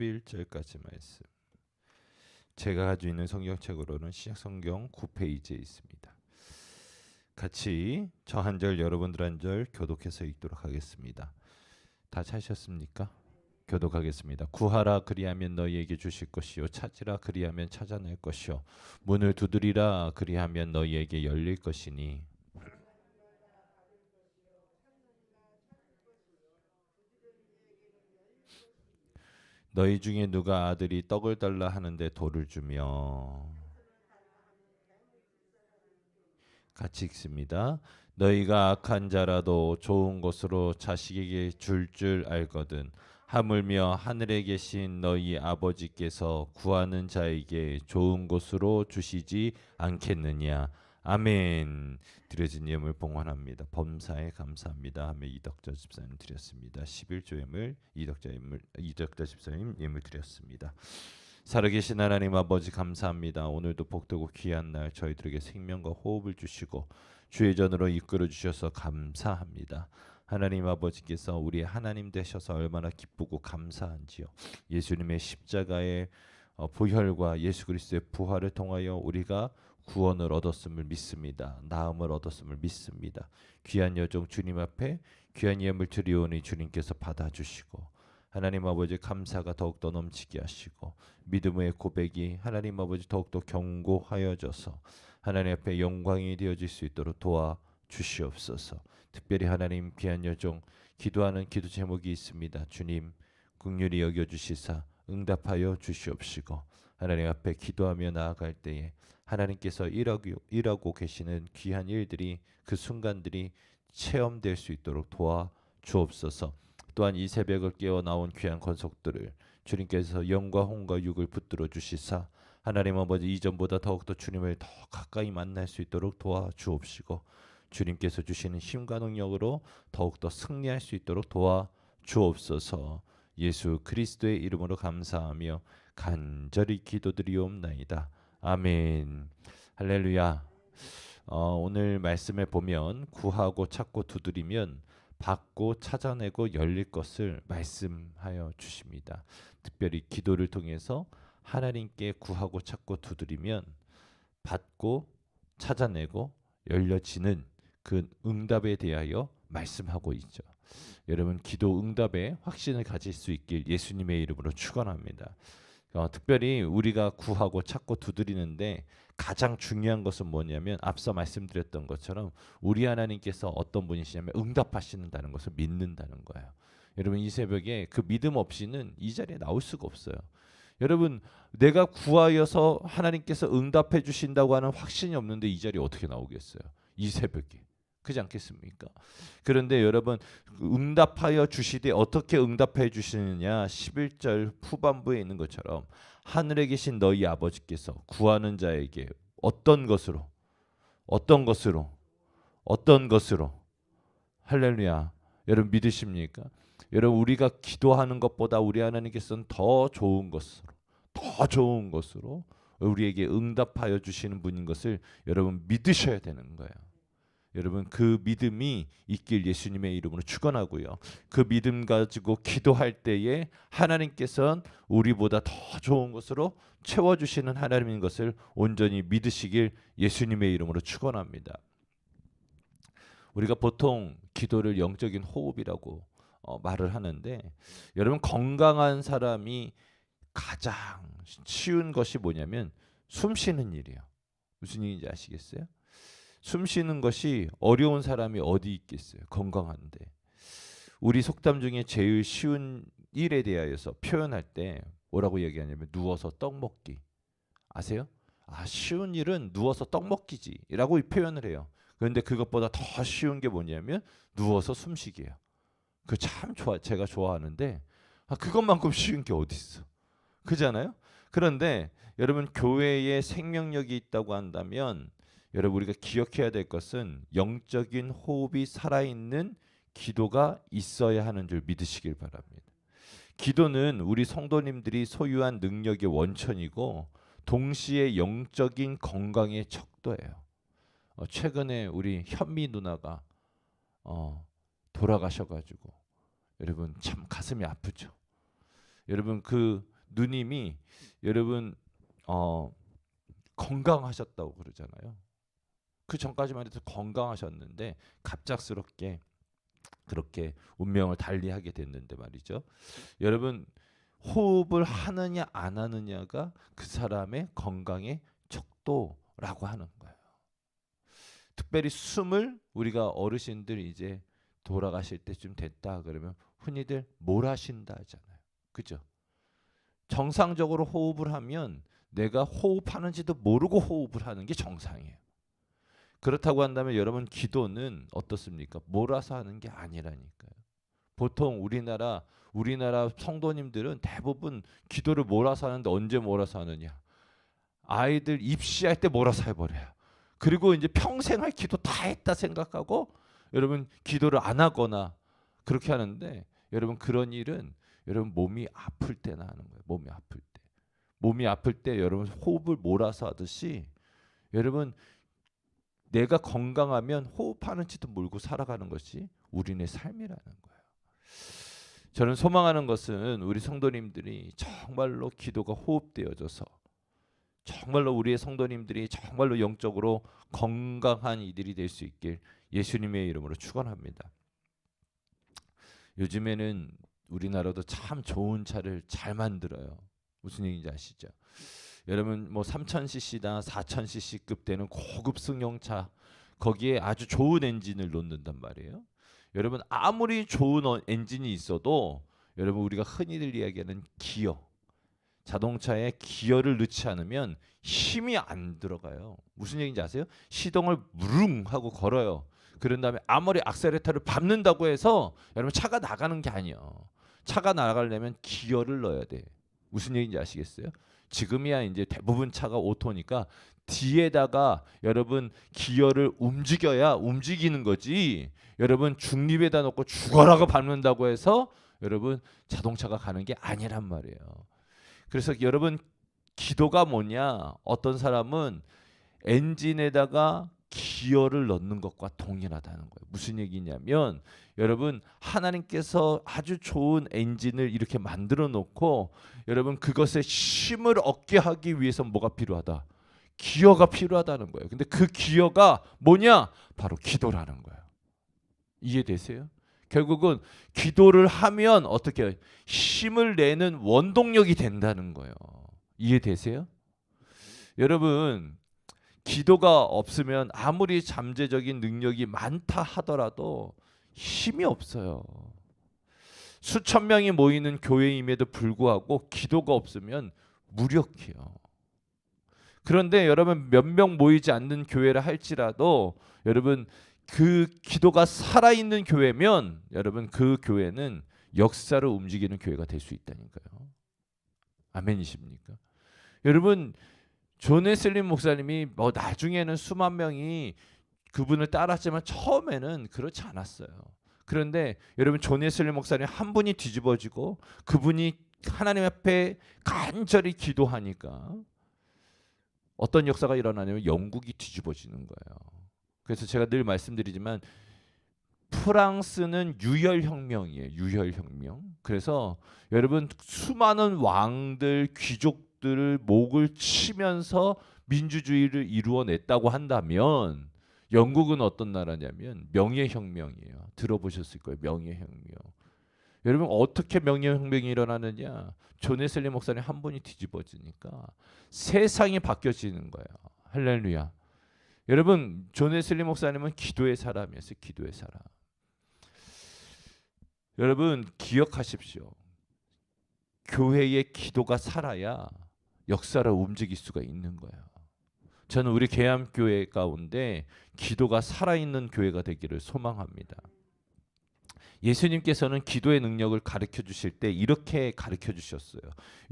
11절까지 말씀. 제가 가지고 있는 성경책으로는 시작성경 9페이지에 있습니다. 같이 저 한 절 여러분들 한 절 교독해서 읽도록 하겠습니다. 다 찾으셨습니까? 교독하겠습니다. 구하라 그리하면 너희에게 주실 것이요 찾으라 그리하면 찾아낼 것이요 문을 두드리라 그리하면 너희에게 열릴 것이니 너희 중에 누가 아들이 떡을 달라 하는데 돌을 주며 같이 읽습니다. 너희가 악한 자라도 좋은 것으로 자식에게 줄 알거든 하물며 하늘에 계신 너희 아버지께서 구하는 자에게 좋은 것으로 주시지 않겠느냐. 아멘. 드려진 예물 봉헌합니다. 범사에 감사합니다 하며 이덕자 집사님 드렸습니다. 11조 예물 이덕자 집사님 예물 드렸습니다. 살아계신 하나님 아버지 감사합니다. 오늘도 복되고 귀한 날 저희들에게 생명과 호흡을 주시고 주의 전으로 이끌어 주셔서 감사합니다. 하나님 아버지께서 우리 하나님 되셔서 얼마나 기쁘고 감사한지요. 예수님의 십자가의 보혈과 예수 그리스도의 부활을 통하여 우리가 구원을 얻었음을 믿습니다. 나음을 얻었음을 믿습니다. 귀한 여정 주님 앞에 귀한 예물 드리오니 주님께서 받아주시고 하나님 아버지 감사가 더욱더 넘치게 하시고 믿음의 고백이 하나님 아버지 더욱더 견고하여져서 하나님 앞에 영광이 되어질 수 있도록 도와주시옵소서. 특별히 하나님 귀한 여정 기도하는 기도 제목이 있습니다. 주님 긍휼히 여겨주시사 응답하여 주시옵시고 하나님 앞에 기도하며 나아갈 때에 하나님께서 일하고 계시는 귀한 일들이 그 순간들이 체험될 수 있도록 도와주옵소서. 또한 이 새벽을 깨어 나온 귀한 권속들을 주님께서 영과 홍과 육을 붙들어 주시사 하나님 아버지 이전보다 더욱더 주님을 더 가까이 만날 수 있도록 도와주옵시고 주님께서 주시는 힘과 능력으로 더욱더 승리할 수 있도록 도와주옵소서. 예수 그리스도의 이름으로 감사하며 간절히 기도드리옵나이다. 아멘. 할렐루야. 오늘 말씀에 보면 구하고 찾고 두드리면 받고 찾아내고 열릴 것을 말씀하여 주십니다. 특별히 기도를 통해서 하나님께 구하고 찾고 두드리면 받고 찾아내고 열려지는 그 응답에 대하여 말씀하고 있죠. 여러분 기도 응답에 확신을 가질 수 있길 예수님의 이름으로 축원합니다. 특별히 우리가 구하고 찾고 두드리는데 가장 중요한 것은 뭐냐면 앞서 말씀드렸던 것처럼 우리 하나님께서 어떤 분이시냐면 응답하시는다는 것을 믿는다는 거예요. 여러분 이 새벽에 그 믿음 없이는 이 자리에 나올 수가 없어요. 여러분 내가 구하여서 하나님께서 응답해 주신다고 하는 확신이 없는데 이 자리에 어떻게 나오겠어요? 이 새벽에. 그렇지 않겠습니까? 그런데 여러분 응답하여 주시되 어떻게 응답해 주시느냐 11절 후반부에 있는 것처럼 하늘에 계신 너희 아버지께서 구하는 자에게 어떤 것으로 할렐루야. 여러분 믿으십니까? 여러분 우리가 기도하는 것보다 우리 하나님께서는 더 좋은 것으로 우리에게 응답하여 주시는 분인 것을 여러분 믿으셔야 되는 거예요. 여러분 그 믿음이 있길 예수님의 이름으로 축원하고요. 그 믿음 가지고 기도할 때에 하나님께서는 우리보다 더 좋은 것으로 채워주시는 하나님인 것을 온전히 믿으시길 예수님의 이름으로 축원합니다. 우리가 보통 기도를 영적인 호흡이라고 말을 하는데 여러분 건강한 사람이 가장 쉬운 것이 뭐냐면 숨 쉬는 일이에요. 무슨 얘기인지 아시겠어요? 숨 쉬는 것이 어려운 사람이 어디 있겠어요? 건강한데. 우리 속담 중에 제일 쉬운 일에 대하여서 표현할 때 뭐라고 얘기하냐면 누워서 떡 먹기. 아세요? 쉬운 일은 누워서 떡 먹기지라고 표현을 해요. 그런데 그것보다 더 쉬운 게 뭐냐면 누워서 숨쉬기예요. 그 참 제가 좋아하는데 그것만큼 쉬운 게 어디 있어? 그잖아요? 그런데 여러분 교회에 생명력이 있다고 한다면 여러분 우리가 기억해야 될 것은 영적인 호흡이 살아있는 기도가 있어야 하는 줄 믿으시길 바랍니다. 기도는 우리 성도님들이 소유한 능력의 원천이고 동시에 영적인 건강의 척도예요. 최근에 우리 현미 누나가 돌아가셔가지고 여러분 참 가슴이 아프죠. 여러분 그 누님이 여러분 건강하셨다고 그러잖아요. 그 전까지만 해도 건강하셨는데 갑작스럽게 그렇게 운명을 달리하게 됐는데 말이죠. 여러분 호흡을 하느냐 안 하느냐가 그 사람의 건강의 척도라고 하는 거예요. 특별히 숨을 우리가 어르신들 이제 돌아가실 때쯤 됐다 그러면 흔히들 몰아쉰다 하잖아요. 그죠? 정상적으로 호흡을 하면 내가 호흡하는지도 모르고 호흡을 하는 게 정상이에요. 그렇다고 한다면 여러분 기도는 어떻습니까? 몰아서 하는 게 아니라니까요. 보통 우리나라 성도님들은 대부분 기도를 몰아서 하는데 언제 몰아서 하느냐? 아이들 입시할 때 몰아서 해버려요. 그리고 이제 평생 할 기도 다 했다 생각하고 여러분 기도를 안 하거나 그렇게 하는데 여러분 그런 일은 여러분 몸이 아플 때나 하는 거예요. 몸이 아플 때 여러분 호흡을 몰아서 하듯이 여러분 내가 건강하면 호흡하는지도 모르고 살아가는 것이 우리네 삶이라는 거예요. 저는 소망하는 것은 우리 성도님들이 정말로 기도가 호흡되어져서 정말로 우리의 성도님들이 정말로 영적으로 건강한 이들이 될 수 있길 예수님의 이름으로 축원합니다. 요즘에는 우리나라도 참 좋은 차를 잘 만들어요. 무슨 얘기인지 아시죠? 여러분 뭐 3000cc나 4000cc급 되는 고급 승용차 거기에 아주 좋은 엔진을 놓는단 말이에요. 여러분 아무리 좋은 엔진이 있어도 여러분 우리가 흔히들 이야기하는 기어 자동차에 기어를 넣지 않으면 힘이 안 들어가요. 무슨 얘기인지 아세요? 시동을 무릉 하고 걸어요. 그런 다음에 아무리 악셀레터를 밟는다고 해서 여러분 차가 나가는 게 아니에요. 차가 나가려면 기어를 넣어야 돼. 무슨 얘기인지 아시겠어요? 지금이야 이제 대부분 차가 오토니까 뒤에다가 여러분 기어를 움직여야 움직이는 거지. 여러분 중립에다 놓고 죽어라고 밟는다고 해서 여러분 자동차가 가는 게 아니란 말이에요. 그래서 여러분 기도가 뭐냐? 어떤 사람은 엔진에다가 기어를 넣는 것과 동일하다는 거예요. 무슨 얘기냐면 여러분 하나님께서 아주 좋은 엔진을 이렇게 만들어 놓고 여러분 그것에 힘을 얻게 하기 위해서 뭐가 필요하다? 기어가 필요하다는 거예요. 근데 그 기어가 뭐냐? 바로 기도라는 거예요. 이해되세요? 결국은 기도를 하면 어떻게 힘을 내는 원동력이 된다는 거예요. 이해되세요? 여러분 기도가 없으면 아무리 잠재적인 능력이 많다 하더라도 힘이 없어요. 수천 명이 모이는 교회임에도 불구하고 기도가 없으면 무력해요. 그런데 여러분 몇 명 모이지 않는 교회라 할지라도 여러분 그 기도가 살아있는 교회면 여러분 그 교회는 역사를 움직이는 교회가 될 수 있다니까요. 아멘이십니까? 여러분 존 웨슬리 목사님이 뭐 나중에는 수만 명이 그분을 따랐지만 처음에는 그렇지 않았어요. 그런데 여러분 존 웨슬리 목사님 한 분이 뒤집어지고 그분이 하나님 앞에 간절히 기도하니까 어떤 역사가 일어나냐면 영국이 뒤집어지는 거예요. 그래서 제가 늘 말씀드리지만 프랑스는 유혈혁명이에요. 유혈혁명. 그래서 여러분 수많은 왕들 귀족들을 목을 치면서 민주주의를 이루어냈다고 한다면 영국은 어떤 나라냐면 명예혁명이에요. 들어보셨을 거예요. 명예혁명. 여러분 어떻게 명예혁명이 일어나느냐? 존 웨슬리 목사님 한 분이 뒤집어지니까 세상이 바뀌어지는 거예요. 할렐루야. 여러분 존 웨슬리 목사님은 기도의 사람이었어요. 기도의 사람. 여러분 기억하십시오. 교회의 기도가 살아야 역사를 움직일 수가 있는 거예요. 저는 우리 계암교회 가운데 기도가 살아있는 교회가 되기를 소망합니다. 예수님께서는 기도의 능력을 가르쳐 주실 때 이렇게 가르쳐 주셨어요.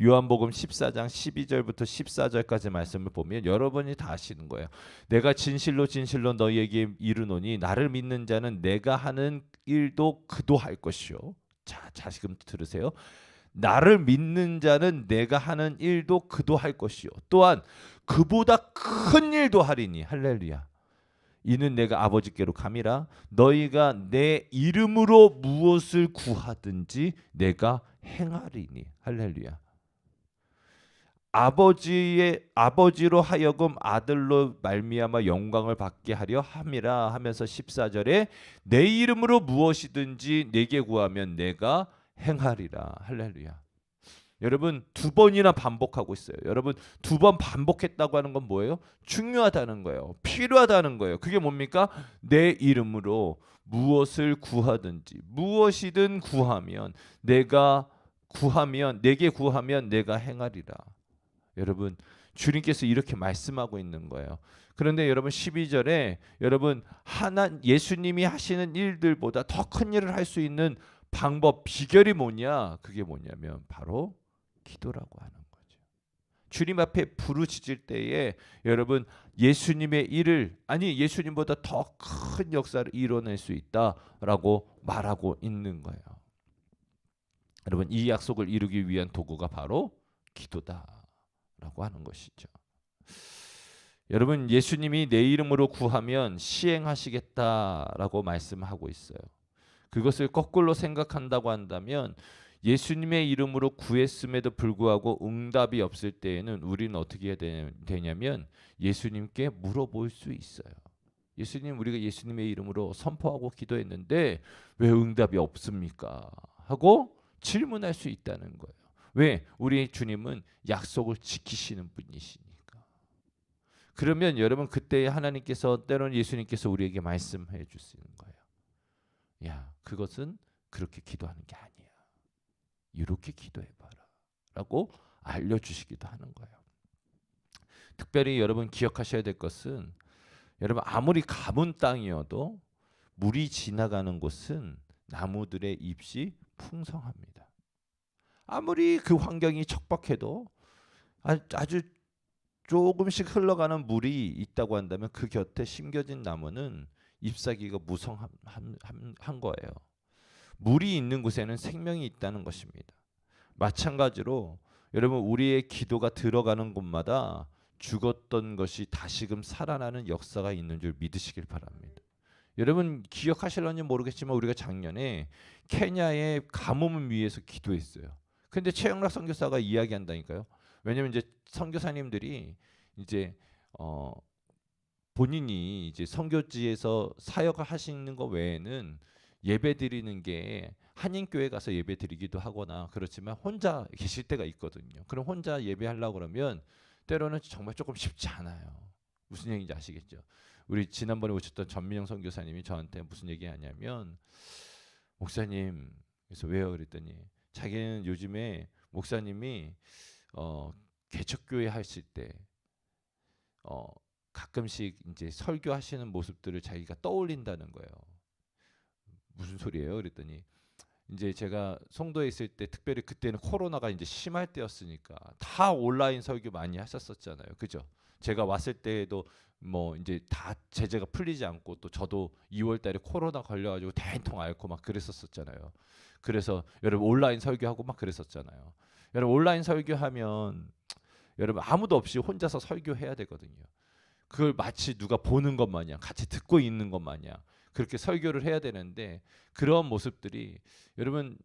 요한복음 14장 12절부터 14절까지 말씀을 보면 여러분이 다 아시는 거예요. 내가 진실로 진실로 너희에게 이르노니 나를 믿는 자는 내가 하는 일도 그도 할 것이요. 자, 다시금 들으세요. 나를 믿는 자는 내가 하는 일도 그도 할 것이요. 또한 그보다 큰 일도 하리니. 할렐루야. 이는 내가 아버지께로 감이라. 너희가 내 이름으로 무엇을 구하든지 내가 행하리니. 할렐루야. 아버지로 하여금 아들로 말미암아 영광을 받게 하려 함이라 하면서 14절에 내 이름으로 무엇이든지 내게 구하면 내가 행하리라. 할렐루야. 여러분 두 번이나 반복하고 있어요. 여러분 두 번 반복했다고 하는 건 뭐예요? 중요하다는 거예요. 필요하다는 거예요. 그게 뭡니까? 내 이름으로 무엇을 구하든지 무엇이든 구하면 내게 구하면 내가 행하리라. 여러분 주님께서 이렇게 말씀하고 있는 거예요. 그런데 여러분 12절에 여러분 예수님이 하시는 일들보다 더 큰 일을 할 수 있는 방법 비결이 뭐냐? 그게 뭐냐면 바로 기도라고 하는 거죠. 주님 앞에 부르짖을 때에 여러분 예수님의 일을 예수님보다 더 큰 역사를 이뤄낼 수 있다라고 말하고 있는 거예요. 여러분 이 약속을 이루기 위한 도구가 바로 기도다라고 하는 것이죠. 여러분 예수님이 내 이름으로 구하면 시행하시겠다라고 말씀하고 있어요. 그것을 거꾸로 생각한다고 한다면 예수님의 이름으로 구했음에도 불구하고 응답이 없을 때에는 우리는 어떻게 해야 되냐면 예수님께 물어볼 수 있어요. 예수님, 우리가 예수님의 이름으로 선포하고 기도했는데 왜 응답이 없습니까? 하고 질문할 수 있다는 거예요. 왜? 우리 주님은 약속을 지키시는 분이시니까. 그러면 여러분 그때 하나님께서 때로는 예수님께서 우리에게 말씀해 주시는 거예요. 야, 그것은 그렇게 기도하는 게 아니야. 이렇게 기도해봐라 라고 알려주시기도 하는 거예요. 특별히 여러분 기억하셔야 될 것은 여러분 아무리 가문 땅이어도 물이 지나가는 곳은 나무들의 잎이 풍성합니다. 아무리 그 환경이 척박해도 아주 조금씩 흘러가는 물이 있다고 한다면 그 곁에 심겨진 나무는 잎사귀가 무성한 거예요. 물이 있는 곳에는 생명이 있다는 것입니다. 마찬가지로 여러분 우리의 기도가 들어가는 곳마다 죽었던 것이 다시금 살아나는 역사가 있는 줄 믿으시길 바랍니다. 여러분 기억하실런지 모르겠지만 우리가 작년에 케냐의 가뭄을 위해서 기도했어요. 근데 최영락 선교사가 이야기한다니까요. 왜냐면 이제 선교사님들이 이제 본인이 이제 선교지에서 사역을 하시는 것 외에는 예배 드리는 게 한인교회 가서 예배 드리기도 하거나 그렇지만 혼자 계실 때가 있거든요. 그럼 혼자 예배하려고 그러면 때로는 정말 조금 쉽지 않아요. 무슨 얘기인지 아시겠죠? 우리 지난번에 오셨던 전민영 선교사님이 저한테 무슨 얘기하냐면 목사님, 그래서 왜요? 그랬더니 자기는 요즘에 목사님이 개척교회 하실 때 가끔씩 이제 설교하시는 모습들을 자기가 떠올린다는 거예요. 무슨 소리예요? 그랬더니 이제 제가 송도에 있을 때 특별히 그때는 코로나가 이제 심할 때였으니까 다 온라인 설교 많이 하셨었잖아요. 그죠? 제가 왔을 때에도 뭐 이제 다 제재가 풀리지 않고 또 저도 2월 달에 코로나 걸려가지고 대통통 앓고 막 그랬었잖아요. 그래서 여러분 온라인 설교하고 막 그랬었잖아요. 여러분 온라인 설교하면 여러분 아무도 없이 혼자서 설교해야 되거든요. 그걸 마치 누가 보는 것 마냥 같이 듣고 있는 것 마냥 그렇게 설교를 해야 되는데 그런 모습들이 여러분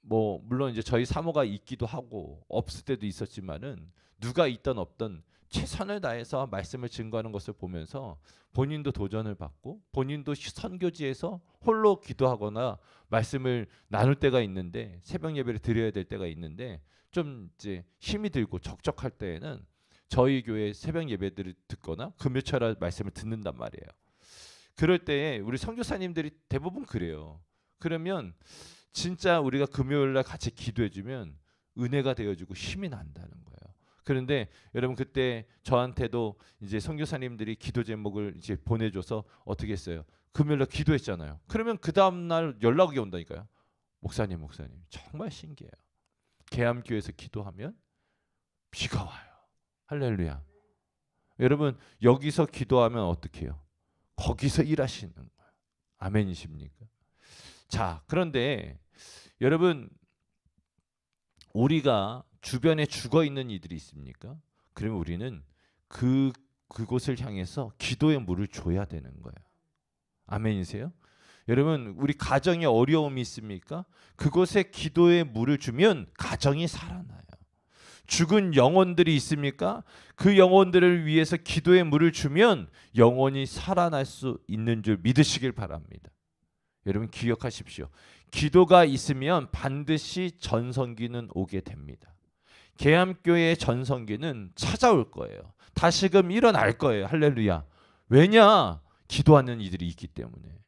뭐 물론 이제 저희 사모가 있기도 하고 없을 때도 있었지만은 누가 있던 없던 최선을 다해서 말씀을 증거하는 것을 보면서 본인도 도전을 받고 본인도 선교지에서 홀로 기도하거나 말씀을 나눌 때가 있는데 새벽 예배를 드려야 될 때가 있는데 좀 이제 힘이 들고 적적할 때에는 저희 교회 새벽 예배들을 듣거나 금요철 말씀을 듣는단 말이에요. 그럴 때에 우리 선교사님들이 대부분 그래요. 그러면 진짜 우리가 금요일 날 같이 기도해주면 은혜가 되어주고 힘이 난다는 거예요. 그런데 여러분 그때 저한테도 이제 선교사님들이 기도 제목을 이제 보내줘서 어떻게 했어요? 금요일 날 기도했잖아요. 그러면 그 다음 날 연락이 온다니까요. 목사님 정말 신기해요. 계암교회에서 기도하면 비가 와요. 할렐루야. 여러분 여기서 기도하면 어떻게 해요? 거기서 일하시는 거예요. 아멘이십니까? 자, 그런데 여러분 우리가 주변에 죽어 있는 이들이 있습니까? 그러면 우리는 그 그곳을 향해서 기도의 물을 줘야 되는 거예요. 아멘이세요? 여러분, 우리 가정에 어려움이 있습니까? 그곳에 기도의 물을 주면 가정이 살아나요. 죽은 영혼들이 있습니까? 그 영혼들을 위해서 기도의 물을 주면 영혼이 살아날 수 있는 줄 믿으시길 바랍니다. 여러분 기억하십시오. 기도가 있으면 반드시 전성기는 오게 됩니다. 계암교회의 전성기는 찾아올 거예요. 다시금 일어날 거예요. 할렐루야. 왜냐? 기도하는 이들이 있기 때문에.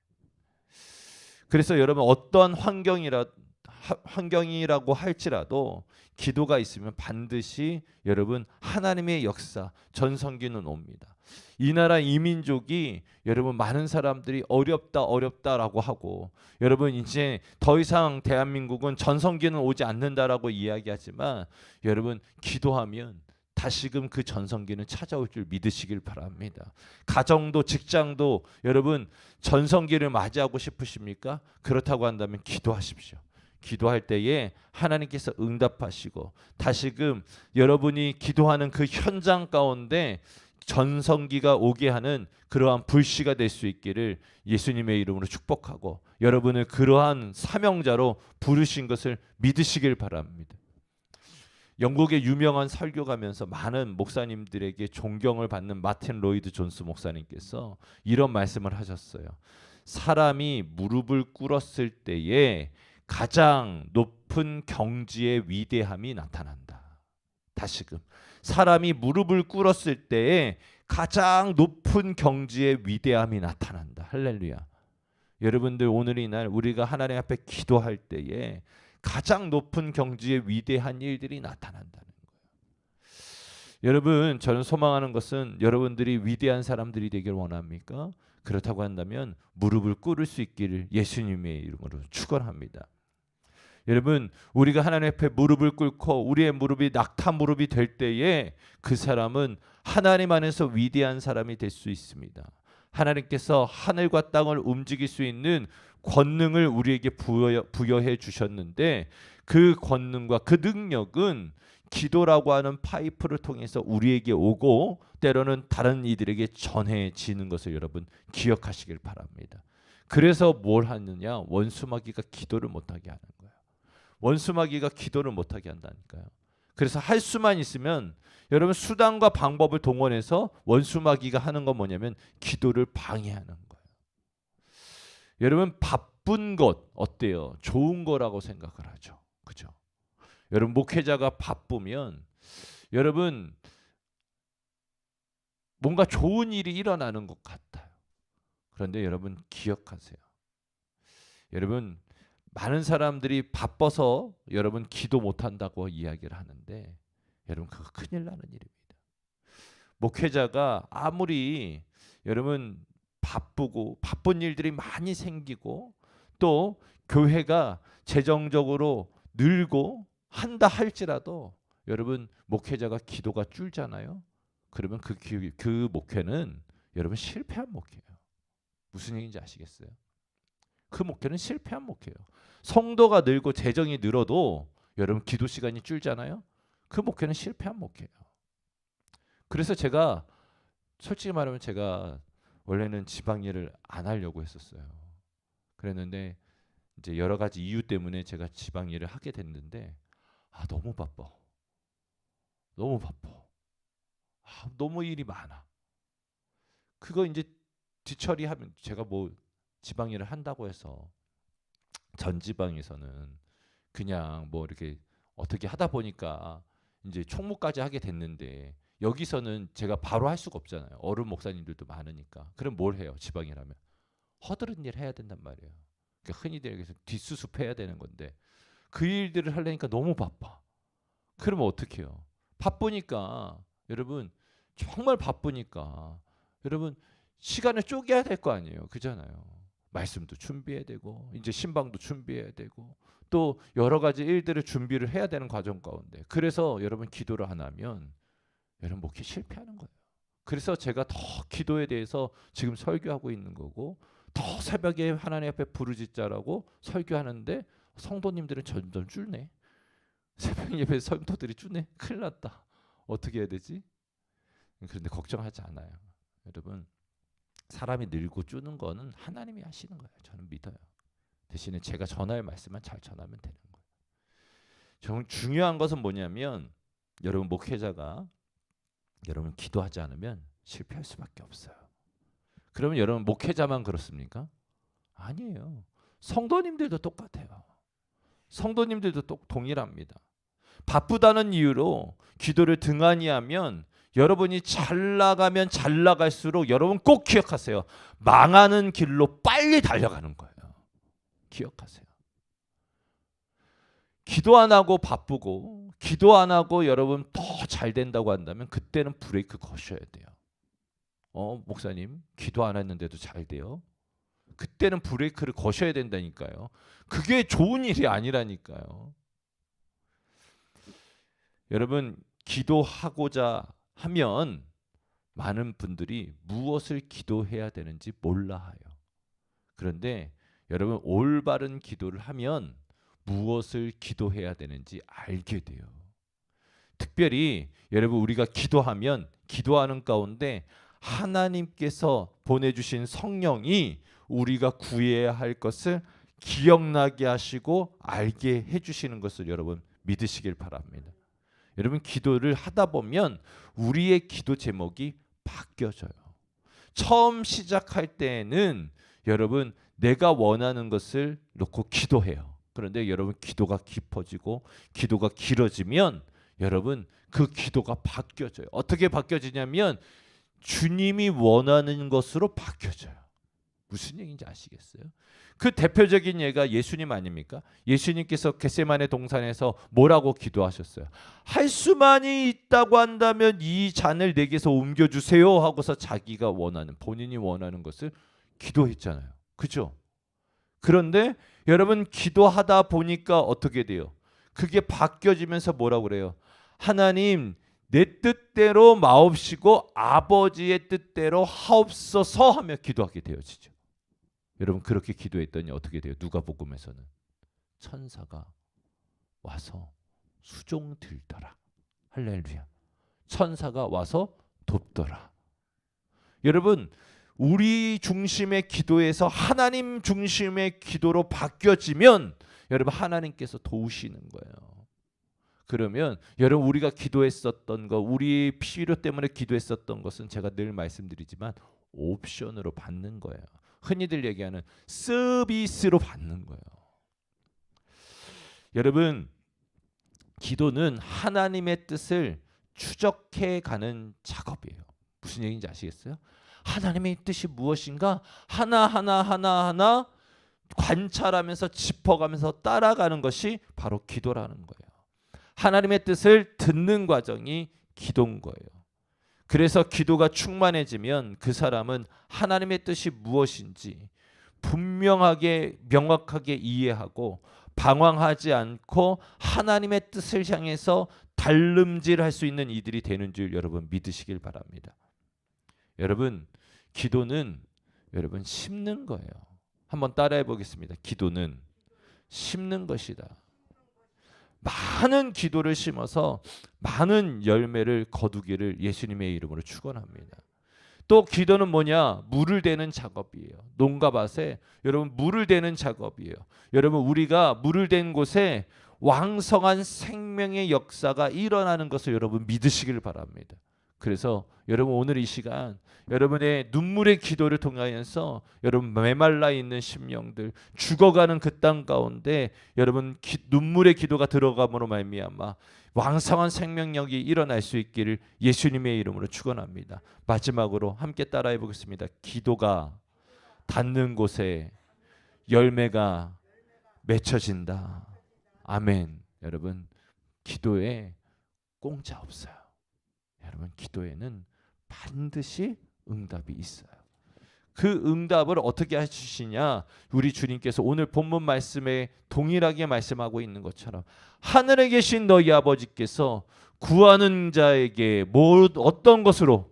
그래서 여러분 어떠한 환경이라고 할지라도 기도가 있으면 반드시 여러분 하나님의 역사, 전성기는 옵니다. 이 나라 이 민족이 여러분 많은 사람들이 어렵다라고 하고 여러분 이제 더 이상 대한민국은 전성기는 오지 않는다라고 이야기하지만 여러분 기도하면 다시금 그 전성기는 찾아올 줄 믿으시길 바랍니다. 가정도 직장도 여러분 전성기를 맞이하고 싶으십니까? 그렇다고 한다면 기도하십시오. 기도할 때에 하나님께서 응답하시고 다시금 여러분이 기도하는 그 현장 가운데 전성기가 오게 하는 그러한 불씨가 될 수 있기를 예수님의 이름으로 축복하고 여러분을 그러한 사명자로 부르신 것을 믿으시길 바랍니다. 영국의 유명한 설교가면서 많은 목사님들에게 존경을 받는 마틴 로이드 존스 목사님께서 이런 말씀을 하셨어요. 사람이 무릎을 꿇었을 때에 가장 높은 경지의 위대함이 나타난다. 다시금 사람이 무릎을 꿇었을 때에 가장 높은 경지의 위대함이 나타난다. 할렐루야. 여러분들 오늘 이 날 우리가 하나님 앞에 기도할 때에 가장 높은 경지의 위대한 일들이 나타난다는 거예요. 여러분 저는 소망하는 것은 여러분들이 위대한 사람들이 되길 원합니까? 그렇다고 한다면 무릎을 꿇을 수 있기를 예수님의 이름으로 축원합니다. 여러분 우리가 하나님 앞에 무릎을 꿇고 우리의 무릎이 낙타 무릎이 될 때에 그 사람은 하나님 안에서 위대한 사람이 될 수 있습니다. 하나님께서 하늘과 땅을 움직일 수 있는 권능을 우리에게 부여해 주셨는데 그 권능과 그 능력은 기도라고 하는 파이프를 통해서 우리에게 오고 때로는 다른 이들에게 전해지는 것을 여러분 기억하시길 바랍니다. 그래서 뭘 하느냐? 원수마귀가 기도를 못하게 하는 거예요. 원수마귀가 기도를 못하게 한다니까요. 그래서 할 수만 있으면 여러분 수단과 방법을 동원해서 원수마귀가 하는 건 뭐냐면 기도를 방해하는 거예요. 여러분 바쁜 것 어때요? 좋은 거라고 생각을 하죠. 그죠? 여러분 목회자가 바쁘면 여러분 뭔가 좋은 일이 일어나는 것 같아요. 그런데 여러분 기억하세요. 여러분 많은 사람들이 바빠서 여러분 기도 못한다고 이야기를 하는데 여러분 그거 큰일 나는 일입니다. 목회자가 아무리 여러분 바쁘고 바쁜 일들이 많이 생기고 또 교회가 재정적으로 늘고 한다 할지라도 여러분 목회자가 기도가 줄잖아요. 그러면 그 목회는 여러분 실패한 목회예요. 무슨 얘기인지 아시겠어요? 그 목회는 실패한 목회예요. 성도가 늘고 재정이 늘어도 여러분 기도 시간이 줄잖아요. 그 목회는 실패한 목회예요. 그래서 제가 솔직히 말하면 제가 원래는 지방 일을 안 하려고 했었어요. 그랬는데 이제 여러 가지 이유 때문에 제가 지방 일을 하게 됐는데 너무 바빠. 너무 바빠. 너무 일이 많아. 그거 이제 뒤처리하면 제가 뭐 지방 일을 한다고 해서 전 지방에서는 그냥 뭐 이렇게 어떻게 하다 보니까 이제 총무까지 하게 됐는데 여기서는 제가 바로 할 수가 없잖아요. 어른 목사님들도 많으니까. 그럼 뭘 해요? 지방이라면 허드렛 일 해야 된단 말이에요. 그러니까 흔히들 여기서 뒷수습해야 되는 건데 그 일들을 하려니까 너무 바빠. 그러면 어떻게 해요? 바쁘니까 여러분 정말 바쁘니까 여러분 시간을 쪼개야 될 거 아니에요. 그잖아요. 말씀도 준비해야 되고 이제 신방도 준비해야 되고 또 여러 가지 일들을 준비를 해야 되는 과정 가운데 그래서 여러분 기도를 안 하면 여러분 목회 실패하는 거예요. 그래서 제가 더 기도에 대해서 지금 설교하고 있는 거고 더 새벽에 하나님 앞에 부르짖자라고 설교하는데 성도님들은 점점 줄네. 새벽 예배 성도들이 줄네. 큰일 났다. 어떻게 해야 되지? 그런데 걱정하지 않아요. 여러분, 사람이 늙고 주는 거는 하나님이 하시는 거예요. 저는 믿어요. 대신에 제가 전할 말씀만 잘 전하면 되는 거예요. 정말 중요한 것은 뭐냐면 여러분 목회자가 여러분 기도하지 않으면 실패할 수밖에 없어요. 그러면 여러분 목회자만 그렇습니까? 아니에요. 성도님들도 똑같아요. 성도님들도 동일합니다. 바쁘다는 이유로 기도를 등한히 하면 여러분이 잘 나가면 잘 나갈수록 여러분 꼭 기억하세요. 망하는 길로 빨리 달려가는 거예요. 기억하세요. 기도 안 하고 바쁘고 기도 안 하고 여러분 더 잘 된다고 한다면 그때는 브레이크 거셔야 돼요. 목사님 기도 안 했는데도 잘 돼요? 그때는 브레이크를 거셔야 된다니까요. 그게 좋은 일이 아니라니까요. 여러분 기도하고자 하면 많은 분들이 무엇을 기도해야 되는지 몰라 해요. 그런데 여러분 올바른 기도를 하면 무엇을 기도해야 되는지 알게 돼요. 특별히 여러분 우리가 기도하면 기도하는 가운데 하나님께서 보내주신 성령이 우리가 구해야 할 것을 기억나게 하시고 알게 해주시는 것을 여러분 믿으시길 바랍니다. 여러분 기도를 하다 보면 우리의 기도 제목이 바뀌어져요. 처음 시작할 때는 여러분 내가 원하는 것을 놓고 기도해요. 그런데 여러분 기도가 깊어지고 기도가 길어지면 여러분 그 기도가 바뀌어져요. 어떻게 바뀌어지냐면 주님이 원하는 것으로 바뀌어져요. 무슨 얘기인지 아시겠어요? 그 대표적인 예가 예수님 아닙니까? 예수님께서 겟세마네 동산에서 뭐라고 기도하셨어요? 할 수만이 있다고 한다면 이 잔을 내게서 옮겨주세요 하고서 자기가 원하는 본인이 원하는 것을 기도했잖아요. 그죠? 그런데 여러분 기도하다 보니까 어떻게 돼요? 그게 바뀌어지면서 뭐라고 그래요? 하나님 내 뜻대로 마옵시고 아버지의 뜻대로 하옵소서 하며 기도하게 되어지죠. 여러분 그렇게 기도했더니 어떻게 돼요? 누가복음에서는 천사가 와서 수종 들더라. 할렐루야. 천사가 와서 돕더라. 여러분 우리 중심의 기도에서 하나님 중심의 기도로 바뀌어지면 여러분 하나님께서 도우시는 거예요. 그러면 여러분 우리가 기도했었던 거, 우리 필요 때문에 기도했었던 것은 제가 늘 말씀드리지만 옵션으로 받는 거예요. 흔히들 얘기하는 서비스로 받는 거예요. 여러분 기도는 하나님의 뜻을 추적해 가는 작업이에요. 무슨 얘기인지 아시겠어요? 하나님의 뜻이 무엇인가 하나하나 관찰하면서 짚어가면서 따라가는 것이 바로 기도라는 거예요. 하나님의 뜻을 듣는 과정이 기도인 거예요. 그래서 기도가 충만해지면 그 사람은 하나님의 뜻이 무엇인지 분명하게 명확하게 이해하고 방황하지 않고 하나님의 뜻을 향해서 달름질할 수 있는 이들이 되는 줄 여러분 믿으시길 바랍니다. 여러분 기도는 여러분 심는 거예요. 한번 따라해 보겠습니다. 기도는 심는 것이다. 많은 기도를 심어서 많은 열매를 거두기를 예수님의 이름으로 축원합니다. 또 기도는 뭐냐? 물을 대는 작업이에요. 농가 밭에 여러분 물을 대는 작업이에요. 여러분 우리가 물을 댄 곳에 왕성한 생명의 역사가 일어나는 것을 여러분 믿으시길 바랍니다. 그래서 여러분 오늘 이 시간 여러분의 눈물의 기도를 통하여서 여러분 메말라 있는 심령들 죽어가는 그 땅 가운데 여러분 눈물의 기도가 들어감으로 말미암아 왕성한 생명력이 일어날 수 있기를 예수님의 이름으로 축원합니다. 마지막으로 함께 따라해 보겠습니다. 기도가 닿는 곳에 열매가 맺혀진다. 아멘. 여러분 기도에 공짜 없어요. 여러분 기도에는 반드시 응답이 있어요. 그 응답을 어떻게 해주시냐? 우리 주님께서 오늘 본문 말씀에 동일하게 말씀하고 있는 것처럼 하늘에 계신 너희 아버지께서 구하는 자에게 어떤 것으로?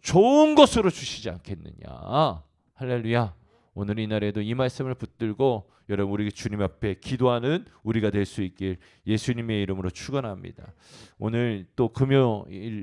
좋은 것으로 주시지 않겠느냐. 할렐루야. 오늘 이 날에도 이 말씀을 붙들고 여러분 우리 주님 앞에 기도하는 우리가 될 수 있길 예수님의 이름으로 축원합니다. 오늘 또 금요일